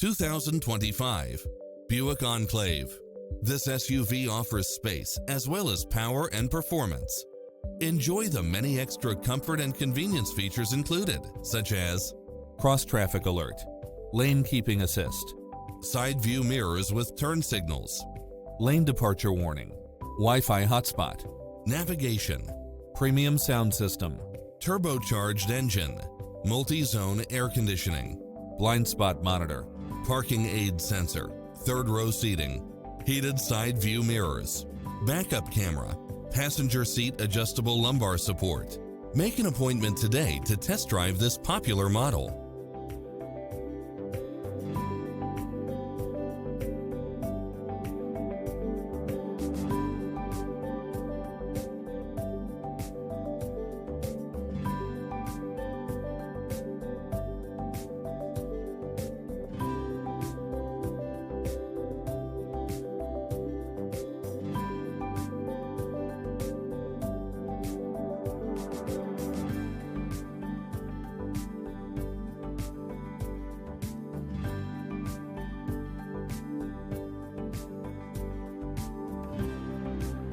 2025 Buick Enclave. This SUV offers space as well as power and performance. Enjoy the many extra comfort and convenience features included, such as cross-traffic alert, lane keeping assist, side view mirrors with turn signals, lane departure warning, Wi-Fi hotspot, navigation, premium sound system, turbocharged engine, multi-zone air conditioning, blind spot monitor, parking aid sensor, third row seating, heated side view mirrors, backup camera, passenger seat adjustable lumbar support. Make an appointment today to test drive this popular model.